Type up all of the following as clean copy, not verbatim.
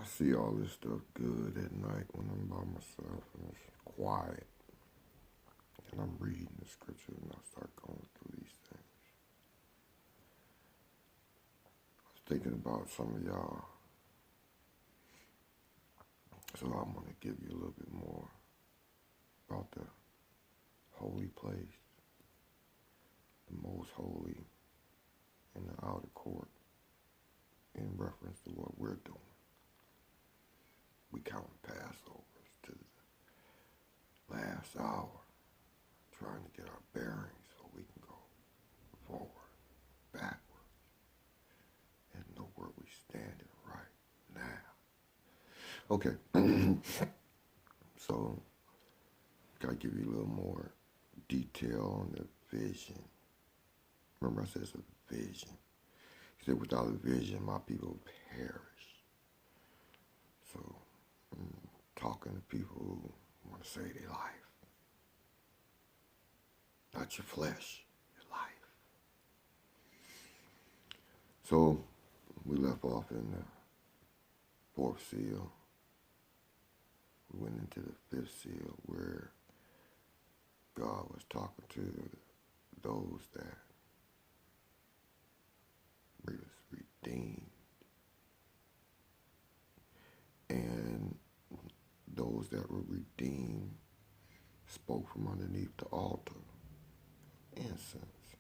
I see all this stuff good at night when I'm by myself and it's quiet. And I'm reading the scripture and I start going through these things. I was thinking about some of y'all. So I'm going to give you a little bit more about the holy place, the most holy in the outer court in reference to what we're doing. We count Passovers to the last hour, trying to get our bearings so we can go forward, backward, and know where we're standing right now. Okay, so gotta give you a little more detail on the vision. Remember I said it's a vision. He said, without a vision, my people perish. So I'm talking to people who want to save their life. Not your flesh, your life. So we left off in the fourth seal. We went into the fifth seal where God was talking to those that was redeemed. And those that were redeemed spoke from underneath the altar. Incense.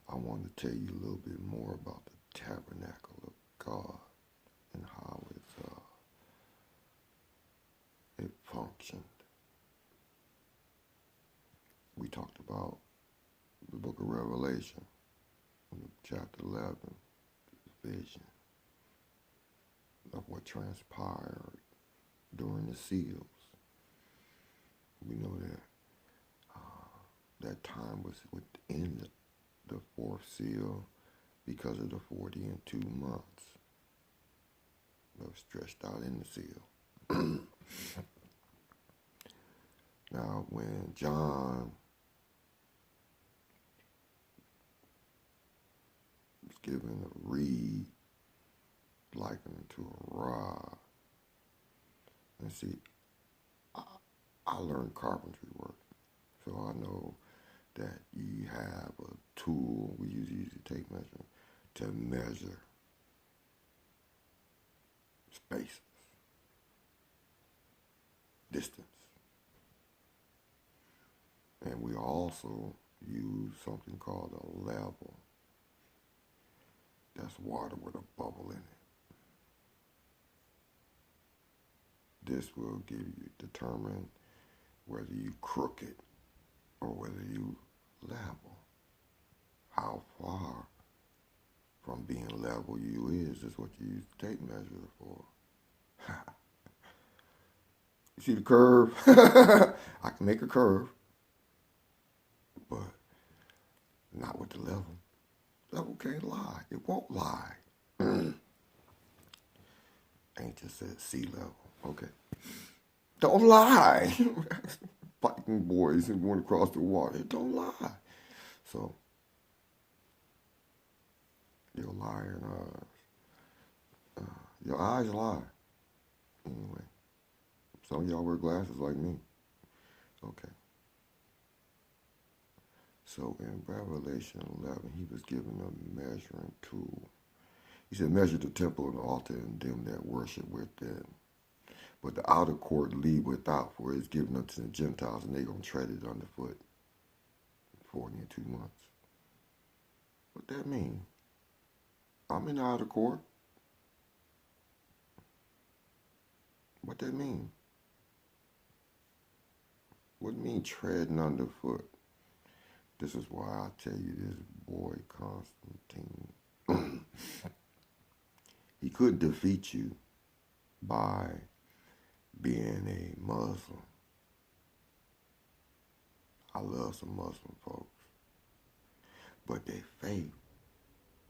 I want to tell you a little bit more about the tabernacle of God and how it functioned. We talked about the book of Revelation, chapter 11, the vision of what transpired during the seals. We know that that time was within the fourth seal because of the 40 and 2 months that was stretched out in the seal. Now, when John was given a reed likened to a rod, and see, I learned carpentry work, so I know that you have a tool we use to take measurement to measure spaces, distance. And we also use something called a level. That's water with a bubble in it. This will determine whether you crooked or whether you level. How far from being level you is what you use the tape measure for. You see the curve? I can make a curve, but not with the level. Level can't lie. It won't lie. Ain't just said sea level. Okay. Don't lie. Fighting boys and going across the water. Don't lie. So, your lying your eyes lie. Anyway, some of y'all wear glasses like me. Okay. So in Revelation 11, he was given a measuring tool. He said, measure the temple and the altar and them that worship within. But the outer court leave without, for it is given unto the Gentiles, and they're going to tread it underfoot 40 and 2 months. What that mean? I'm in the outer court. What that mean? What mean treading underfoot? This is why I tell you this boy Constantine. He could defeat you by being a Muslim. I love some Muslim folks. But their faith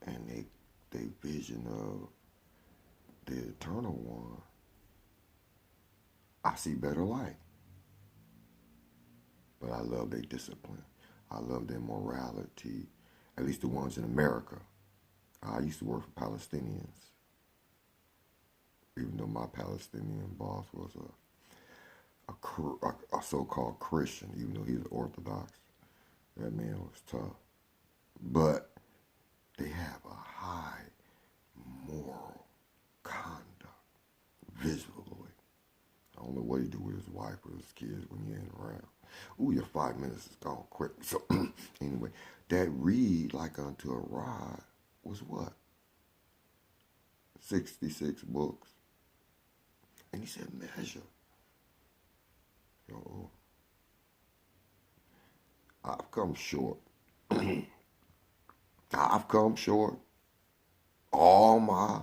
and their vision of the eternal one, I see better light. But I love their discipline. I love their morality, at least the ones in America. I used to work for Palestinians. even though my Palestinian boss was a so-called Christian, even though he's Orthodox. That man was tough. But they have a high moral conduct, visually. I don't know what he do with his wife or his kids when he ain't around. Ooh, your 5 minutes is gone quick. So anyway, that read like unto a rod was what? 66 books. And he said, measure. Yo, I've come short. I've come short. All my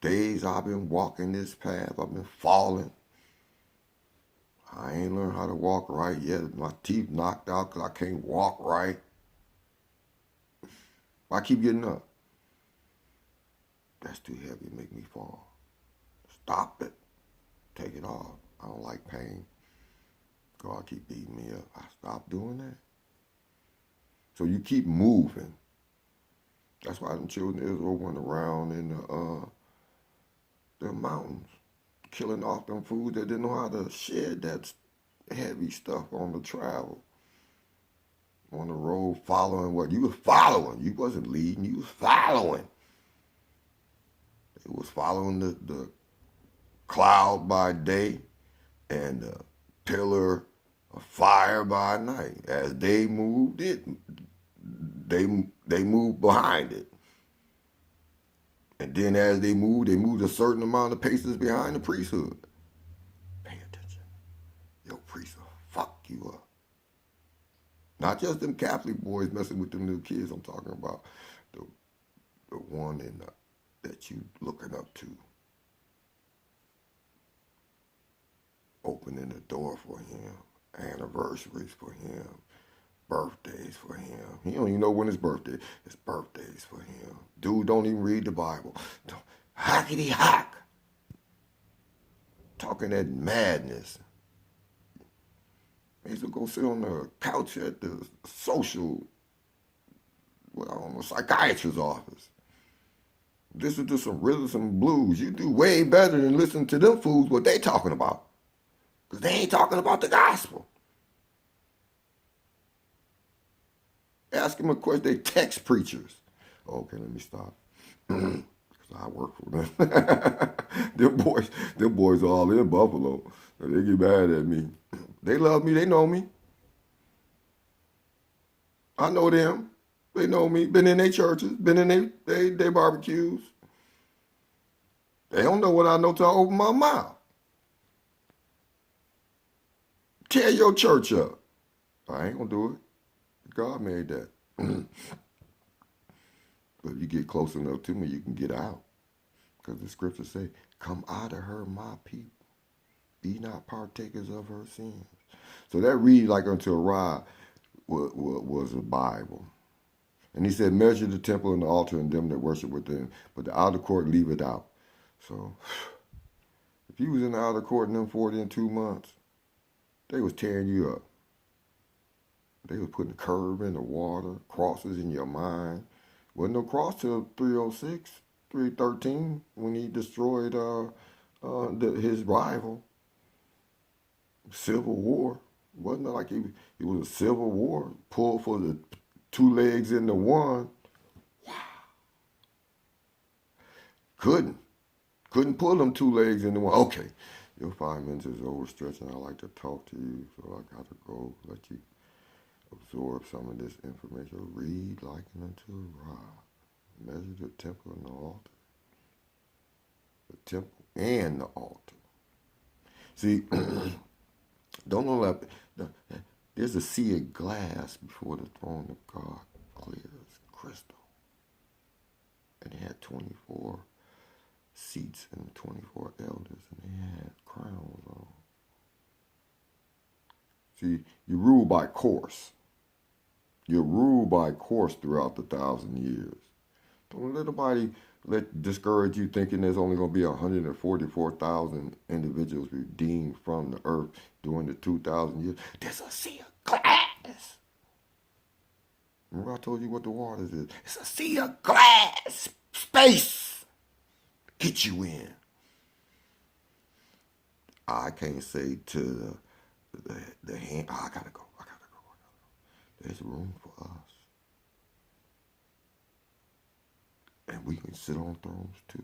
days I've been walking this path, I've been falling. I ain't learned how to walk right yet. My teeth knocked out because I can't walk right. I keep getting up. That's too heavy to make me fall. Stop it. Take it off. I don't like pain. God keep beating me up. I stop doing that. So you keep moving. That's why them children of Israel went around in the mountains, killing off them fools that didn't know how to shed that heavy stuff on the travel. On the road, following what? You was following. You wasn't leading. You was following. It was following the cloud by day and the pillar of fire by night. As they moved it, they moved behind it. And then as they moved a certain amount of paces behind the priesthood. Pay attention. Your priest will fuck you up. Not just them Catholic boys messing with them little kids. I'm talking about the one that you looking up to. Opening the door for him. Anniversaries for him. Birthdays for him. He don't even know when his birthday. It's birthdays for him. Dude don't even read the Bible. Hackety hack. Talking that madness. He used to go sit on the couch at the social, well, I don't know, psychiatrist's office. Listen to some rhythms and blues. You do way better than listen to them fools what they talking about. Because they ain't talking about the gospel. Ask them a question. They text preachers. Okay, let me stop. Because I work for them. them boys are all in Buffalo. They get mad at me. They love me. They know me. I know them. They know me. Been in their churches. Been in their barbecues. They don't know what I know till I open my mouth. Tear your church up. I ain't gonna do it. God made that. But if you get close enough to me, you can get out. Because the scriptures say, come out of her, my people. Be not partakers of her sins. So that read like unto a rod was a Bible. And he said, measure the temple and the altar and them that worship within. But the outer court, leave it out. So if you was in the outer court in them 42 months, they was tearing you up. They was putting a curve in the water, crosses in your mind. Wasn't no cross till 306, 313 when he destroyed his rival. Civil War. Wasn't like it was a civil war. Pulled for the two legs into one. Wow. Couldn't pull them two legs into one. Okay, your 5 minutes is overstretched and I like to talk to you, so I gotta go let you absorb some of this information. Read like unto a rod. Measure the temple and the altar. The temple and the altar. See, don't know that there's a sea of glass before the throne of God, clear as crystal. And they had 24 seats and 24 elders, and they had crowns on. See, you rule by course. You're ruled by course throughout the 1,000 years. Don't let nobody discourage you thinking there's only going to be 144,000 individuals redeemed from the earth during the 2,000 years. There's a sea of glass. Remember I told you what the waters is? It's a sea of glass. Space. Get you in. I can't say to the hand, oh, I gotta go, I gotta go. There's room for us. And we can sit on thrones too.